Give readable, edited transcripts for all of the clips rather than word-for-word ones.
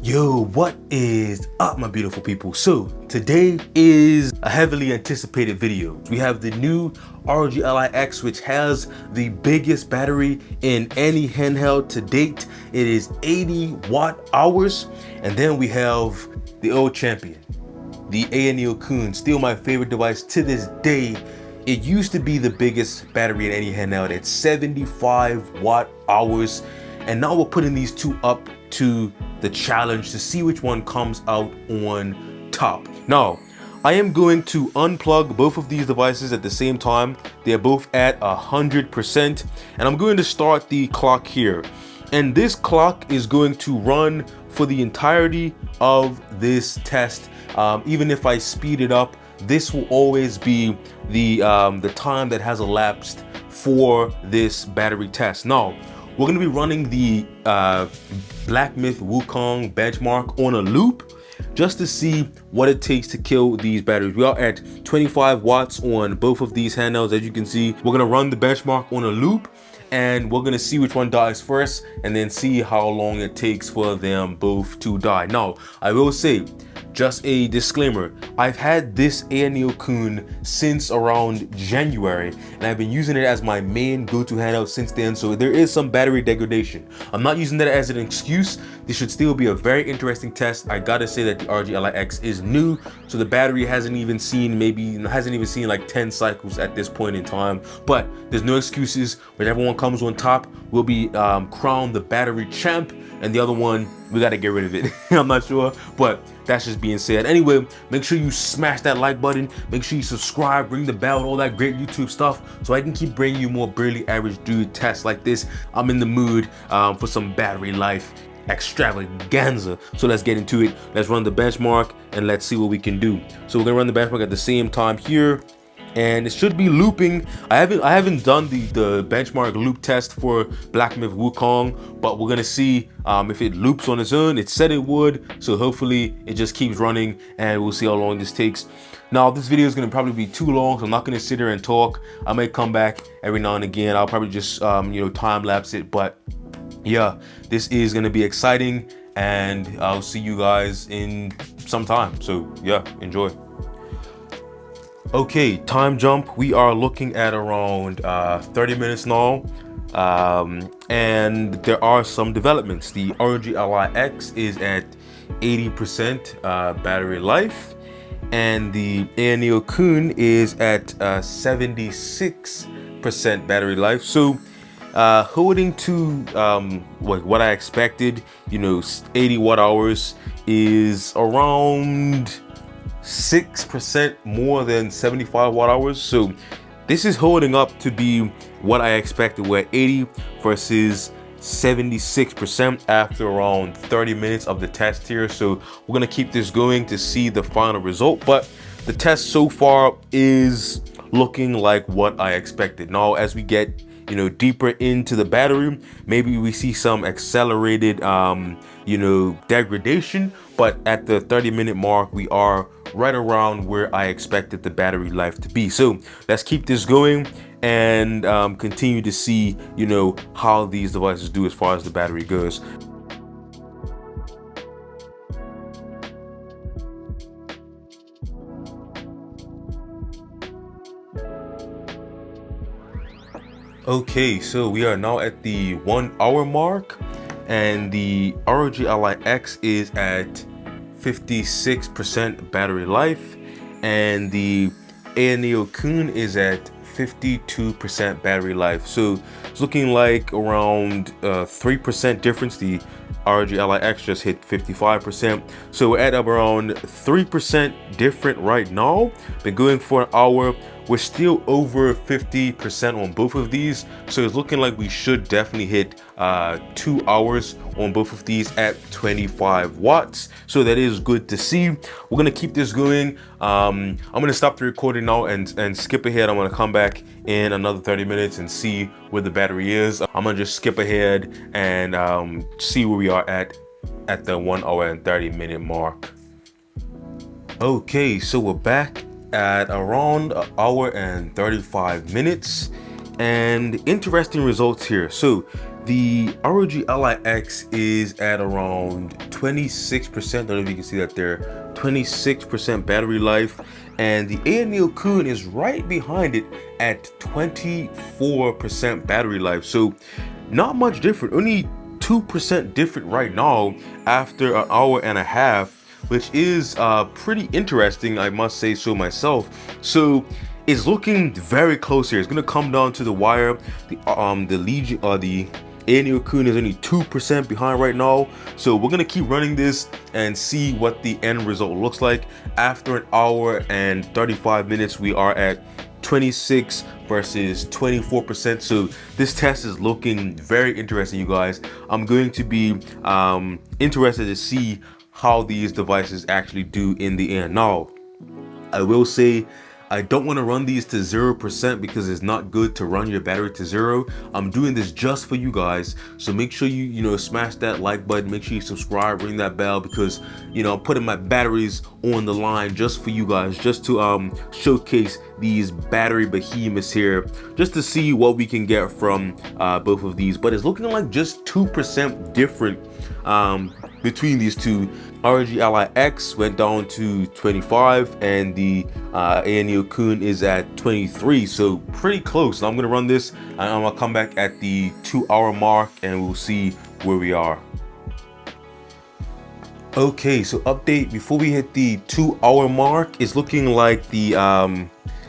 Yo, what is up, my beautiful people? So today is a heavily anticipated video. We have the new ROG Ally-X, which has the biggest battery in any handheld to date. It is 80 watt hours. And then we have the old champion, the Ayaneo Kun, still my favorite device to this day. It used to be the biggest battery in any handheld at 75 watt hours. And now we're putting these two up to the challenge to see which one comes out on top. Now, I am going to unplug both of these devices at the same time. They're both at 100%, and I'm going to start the clock here. And this clock is going to run for the entirety of this test. Even if I speed it up, this will always be the time that has elapsed for this battery test. Now, we're going to be running the Black Myth Wukong benchmark on a loop just to see what it takes to kill these batteries. We are at 25 watts on both of these handhelds. As you can see, we're going to run the benchmark on a loop, and we're going to see which one dies first and then see how long it takes for them both to die. Now, I will say, just a disclaimer, I've had this Ayaneo Kun since around January, and I've been using it as my main go-to handheld since then, so there is some battery degradation. I'm not using that as an excuse. This should still be a very interesting test. I gotta say that the ROG Ally-X is new, so the battery hasn't even seen like 10 cycles at this point in time, but there's no excuses. Whichever one comes on top will be crowned the battery champ, and the other one, we gotta get rid of it. I'm not sure, but that's just being said. Anyway, make sure you smash that like button, make sure you subscribe, ring the bell, and all that great YouTube stuff, so I can keep bringing you more barely average dude tests like this. I'm in the mood for some battery life extravaganza. So let's get into it. Let's run the benchmark and let's see what we can do. So we're gonna run the benchmark at the same time here, and it should be looping. I haven't done the benchmark loop test for Black Myth Wukong, but we're gonna see if it loops on its own. It said it would, so hopefully it just keeps running, and we'll see how long this takes. Now, this video is gonna probably be too long, so I'm not gonna sit here and talk. I may come back every now and again. I'll probably just time lapse it, but yeah, this is gonna be exciting, and I'll see you guys in some time. So yeah, enjoy. Okay, time jump. We are looking at around 30 minutes now, and there are some developments. The ROG Ally-X is at 80% battery life, and the Ayaneo Kun is at 76% battery life. So holding to like what I expected, 80 watt hours is around 6% more than 75 watt hours. So this is holding up to be what I expected. We're at 80 versus 76% after around 30 minutes of the test here. So we're gonna keep this going to see the final result, but the test so far is looking like what I expected. Now, as we get deeper into the battery, maybe we see some accelerated degradation, but at the 30-minute mark we are right around where I expected the battery life to be. So let's keep this going and continue to see how these devices do as far as the battery goes. Okay, so we are now at the 1 hour mark, and the ROG Ally-X is at 56% battery life, and the Ayaneo Kun is at 52% battery life. So it's looking like around 3% difference. The ROG Ally-X just hit 55%, so we're at around 3% different right now. Been going for an hour. We're still over 50% on both of these, so it's looking like we should definitely hit 2 hours on both of these at 25 watts. So that is good to see. We're gonna keep this going. I'm gonna stop the recording now and skip ahead. I'm gonna come back in another 30 minutes and see where the battery is. I'm gonna just skip ahead and see where we are at the 1 hour and 30-minute mark. Okay, so we're back at around an hour and 35 minutes, and interesting results here. So The ROG Ally X is at around 26%. I don't know if you can see that there. 26% battery life. And the Ayaneo Kun is right behind it at 24% battery life. So not much different. Only 2% different right now after an hour and a half, which is pretty interesting, I must say so myself. So it's looking very close here. It's gonna come down to the wire. The Ayaneo Kun is only 2% behind right now. So we're gonna keep running this and see what the end result looks like. After an hour and 35 minutes, we are at 26 versus 24%. So this test is looking very interesting, you guys. I'm going to be interested to see how these devices actually do in the end. Now, I will say I don't want to run these to 0% because it's not good to run your battery to 0. I'm doing this just for you guys, so make sure you smash that like button, make sure you subscribe, ring that bell, because I'm putting my batteries on the line just for you guys, just to showcase these battery behemoths here, just to see what we can get from both of these. But it's looking like just 2% different between these two. ROG Ally X went down to 25 and the Ayaneo Kun is at 23, so pretty close. So I'm gonna run this and I'm gonna come back at the 2-hour mark and we'll see where we are. Okay, so update before we hit the 2-hour mark. It's looking like the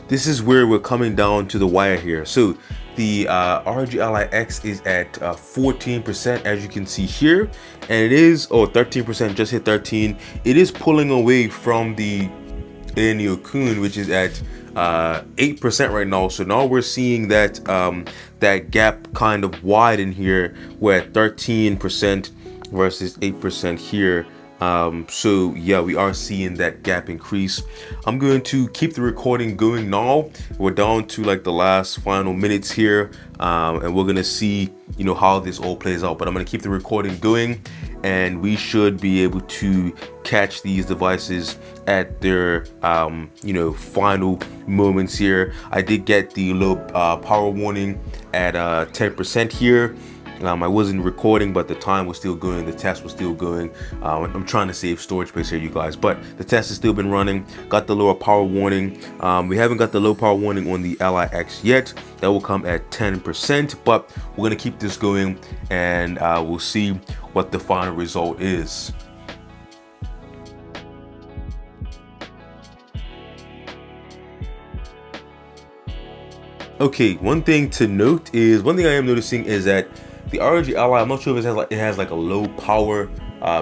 this is where we're coming down to the wire here. So the ROG Ally X is at 14%, as you can see here, and it is 13%, just hit 13. It is pulling away from the Ayaneo Kun, which is at 8% right now. So now we're seeing that that gap kind of widen here. We're at 13% versus 8% here. So yeah, we are seeing that gap increase. I'm going to keep the recording going now. We're down to like the last final minutes here, and we're gonna see how this all plays out. But I'm gonna keep the recording going, and we should be able to catch these devices at their final moments here. I did get the low power warning at 10% here. I wasn't recording, but the time was still going, the test was still going. I'm trying to save storage space here, you guys, but the test has still been running. Got the lower power warning. We haven't got the low power warning on the Ally X yet. That will come at 10%, but we're gonna keep this going and we'll see what the final result is. Okay, one thing I am noticing is that the ROG Ally, I'm not sure if it has like a low power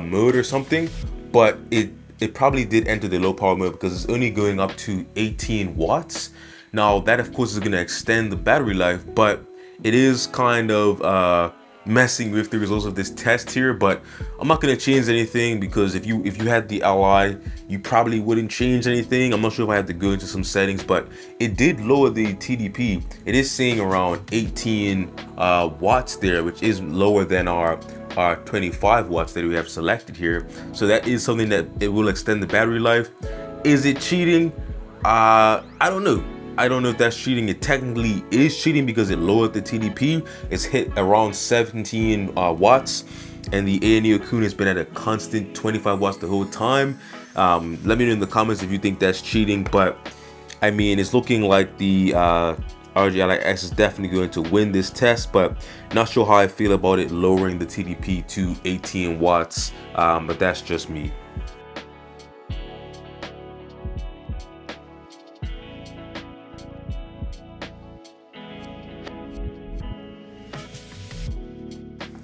mode or something, but it probably did enter the low power mode because it's only going up to 18 watts. Now that of course is going to extend the battery life, but it is kind of messing with the results of this test here. But I'm not going to change anything, because if you had the Ally, you probably wouldn't change anything. I'm not sure if I had to go into some settings, but it did lower the TDP. It is saying around 18 watts there, which is lower than our 25 watts that we have selected here. So that is something that it will extend the battery life. Is it cheating? I don't know. I don't know if that's cheating. It technically is cheating because it lowered the TDP. It's hit around 17 watts, and the Ayaneo Kun has been at a constant 25 watts the whole time. Let me know in the comments if you think that's cheating, but I mean, it's looking like the ROG Ally X is definitely going to win this test, but not sure how I feel about it lowering the TDP to 18 watts, but that's just me.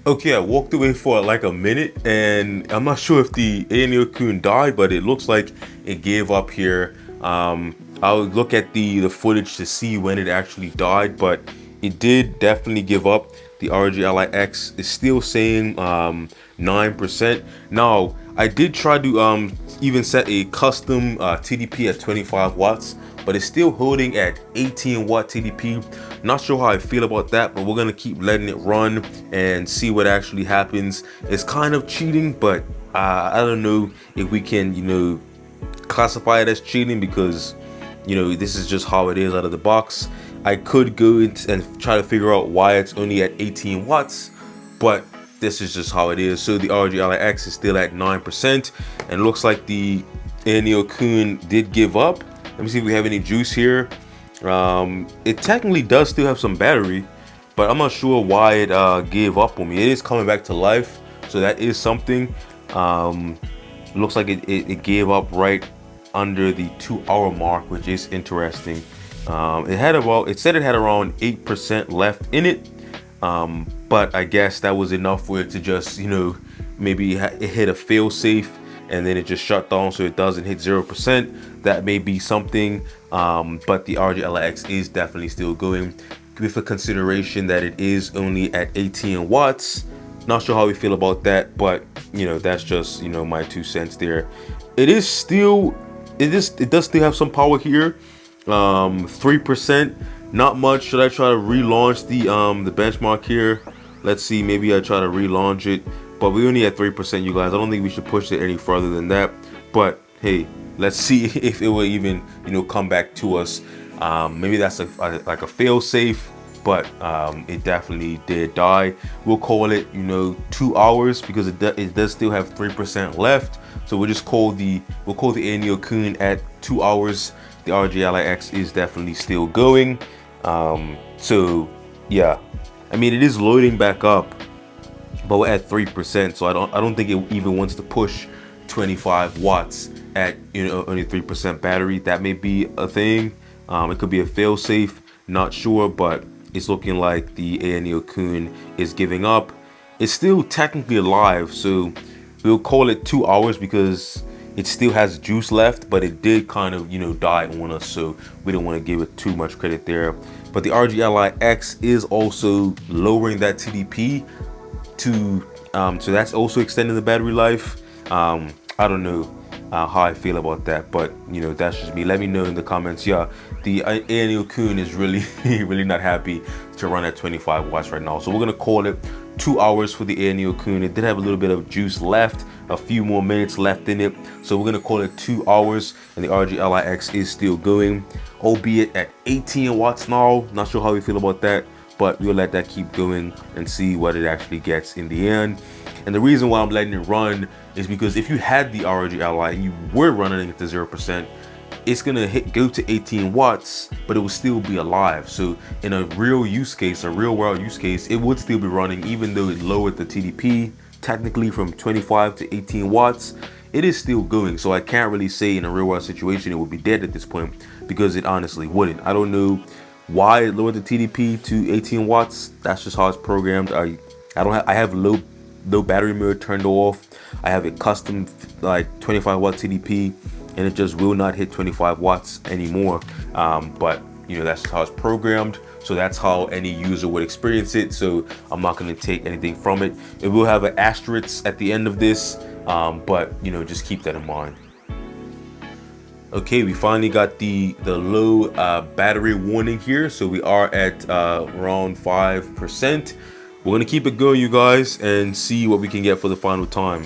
Okay, I walked away for like a minute, and I'm not sure if the Ayaneo Kun died, but it looks like it gave up here. I'll look at the footage to see when it actually died, but it did definitely give up. The ROG Ally X is still saying 9%. Now, I did try to even set a custom TDP at 25 watts, but it's still holding at 18 watt TDP. Not sure how I feel about that, but we're gonna keep letting it run and see what actually happens. It's kind of cheating, but I don't know if we can, classify it as cheating, because this is just how it is out of the box. I could go and try to figure out why it's only at 18 watts, but this is just how it is. So the ROG Ally X is still at 9%, and it looks like the Ayaneo Kun did give up. Let me see if we have any juice here. It technically does still have some battery, but I'm not sure why it gave up on me. It is coming back to life, so that is something. Looks like it gave up right under the 2-hour mark, which is interesting. It said it had around 8% left in it, but I guess that was enough for it to just, you know, maybe it hit a fail safe and then it just shut down so it doesn't hit 0%. That may be something, but the ROG Ally X is definitely still going, with a consideration that it is only at 18 watts. Not sure how we feel about that, but you know, that's just, you know, my 2 cents there. It does still have some power here. 3%, not much. Should I try to relaunch the benchmark here? Let's see, maybe I try to relaunch it, but we only at 3%, you guys. I don't think we should push it any further than that, but hey, let's see if it will even, you know, come back to us. Maybe that's like a fail safe, but it definitely did die. We'll call it, you know, 2 hours, because it does still have 3% left. So we'll call the Ayaneo Kun at 2 hours. The ROG Ally X is definitely still going. So yeah, I mean, it is loading back up, but we're at 3%, so I don't think it even wants to push 25 watts at, you know, only 3% battery. That may be a thing. It could be a fail safe, not sure, but it's looking like the Ayaneo Kun is giving up. It's still technically alive, so we'll call it 2 hours because it still has juice left, but it did kind of, you know, die on us, so we don't want to give it too much credit there. But the ROG Ally X is also lowering that TDP to so that's also extending the battery life. I don't know how I feel about that, but you know, that's just me. Let me know in the comments. Yeah, the Ayaneo Kun is really really not happy to run at 25 watts right now, so we're gonna call it 2 hours for the Ayaneo Kun. It did have a little bit of juice left, a few more minutes left in it, so we're gonna call it 2 hours, and the ROG Ally X is still going, albeit at 18 watts now. Not sure how we feel about that, but we'll let that keep going and see what it actually gets in the end. And the reason why I'm letting it run is because if you had the ROG Ally and you were running it to 0%, it's gonna go to 18 watts, but it will still be alive. So in a real use case, a real world use case, it would still be running, even though it lowered the TDP technically from 25 to 18 watts. It is still going, so I can't really say in a real world situation it would be dead at this point, because it honestly wouldn't. I don't know why it lowered the TDP to 18 watts. That's just how it's programmed. I have low battery mode turned off. I have a custom like 25 watt TDP, and it just will not hit 25 watts anymore. But you know, that's how it's programmed, so that's how any user would experience it. So I'm not going to take anything from it. It will have an asterisk at the end of this, but you know, just keep that in mind. Okay, we finally got the low battery warning here, so we are at around 5%. We're gonna keep it going, you guys, and see what we can get for the final time.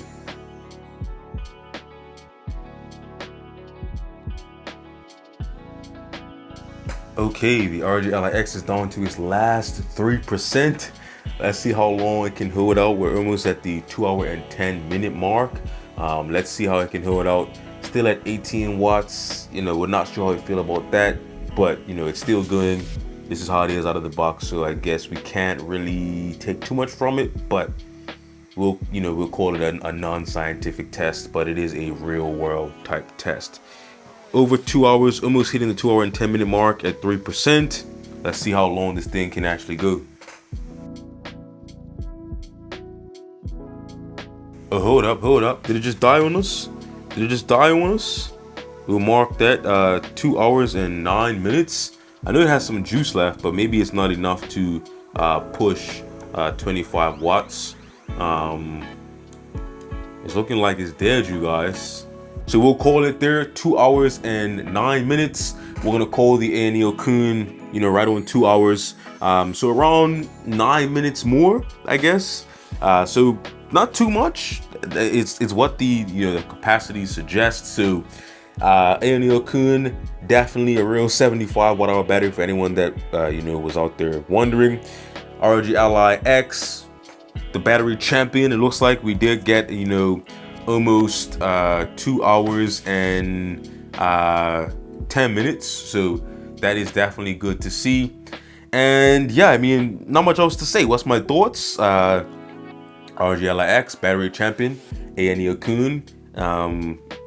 Okay, the ROG Ally X is down to its last 3%. Let's see how long it can hold out. We're almost at the 2 hour and 10 minute mark. Let's see how it can hold out. Still at 18 watts. You know, we're not sure how we feel about that, but you know, it's still going. This is how it is out of the box, so I guess we can't really take too much from it, but we'll call it a non-scientific test, but it is a real world type test. Over 2 hours, almost hitting the 2 hour and 10 minute mark at 3%. Let's see how long this thing can actually go. Oh, hold up. Did it just die on us? We'll mark that 2 hours and 9 minutes. I know it has some juice left, but maybe it's not enough to push 25 watts. It's looking like it's dead, you guys. So we'll call it there, 2 hours and 9 minutes. We're gonna call the Ayaneo Kun, you know, right on 2 hours. So around 9 minutes more, I guess. So not too much. It's what the the capacity suggests. So Ayaneo Kun, definitely a real 75 watt hour battery for anyone that was out there wondering. ROG Ally X, the battery champion. It looks like we did get, you know, almost 2 hours and 10 minutes. So that is definitely good to see. And yeah, I mean, not much else to say. What's my thoughts? ROG LIX, battery champion, Ayaneo Kun,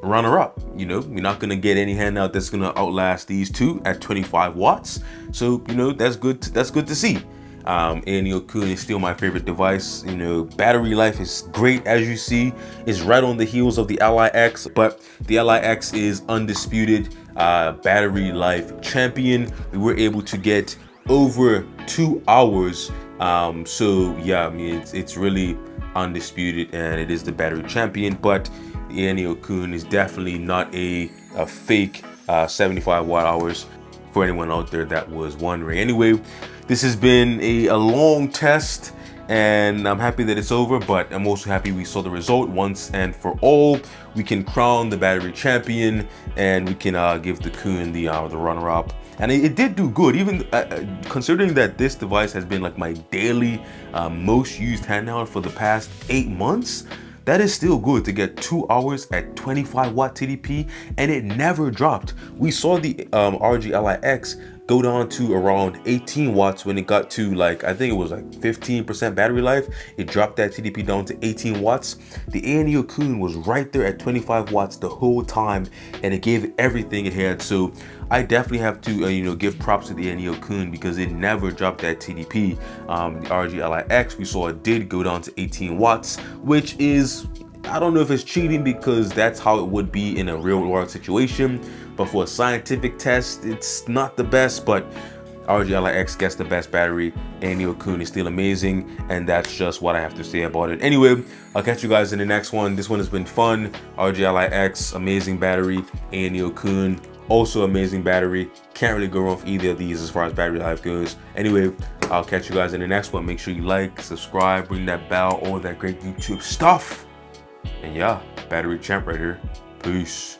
runner up. You know, you're not gonna get any handout that's gonna outlast these two at 25 watts. So, you know, that's good to see. Ayaneo Kun is still my favorite device. You know, battery life is great, as you see. It's right on the heels of the LIX, but the LIX is undisputed battery life champion. We were able to get over 2 hours. So yeah, I mean, it's really undisputed, and it is the battery champion. But the Ayaneo Kun is definitely not a fake 75 watt hours, for anyone out there that was wondering. Anyway, this has been a long test, and I'm happy that it's over, but I'm also happy we saw the result once and for all. We can crown the battery champion, and we can give the Kun the runner-up. And it did do good, even considering that this device has been like my daily most used handheld for the past 8 months. That is still good to get 2 hours at 25 watt TDP, and it never dropped. We saw the ROG LIX go down to around 18 watts when it got to, like, I think it was like 15% battery life. It dropped that TDP down to 18 watts. The Ayaneo Kun was right there at 25 watts the whole time, and it gave everything it had. So I definitely have to you know, give props to the Ayaneo Kun, because it never dropped that TDP. The ROG LIX, we saw it did go down to 18 watts, which is, I don't know if it's cheating, because that's how it would be in a real world situation, but for a scientific test, it's not the best. But ROG LIX gets the best battery. Ayaneo Kun is still amazing, and that's just what I have to say about it. Anyway, I'll catch you guys in the next one. This one has been fun. ROG LIX, amazing battery. Ayaneo Kun, also amazing battery. Can't really go wrong with either of these as far as battery life goes. Anyway, I'll catch you guys in the next one. Make sure you like, subscribe, ring that bell, all that great YouTube stuff. And yeah, battery champ right here. Peace.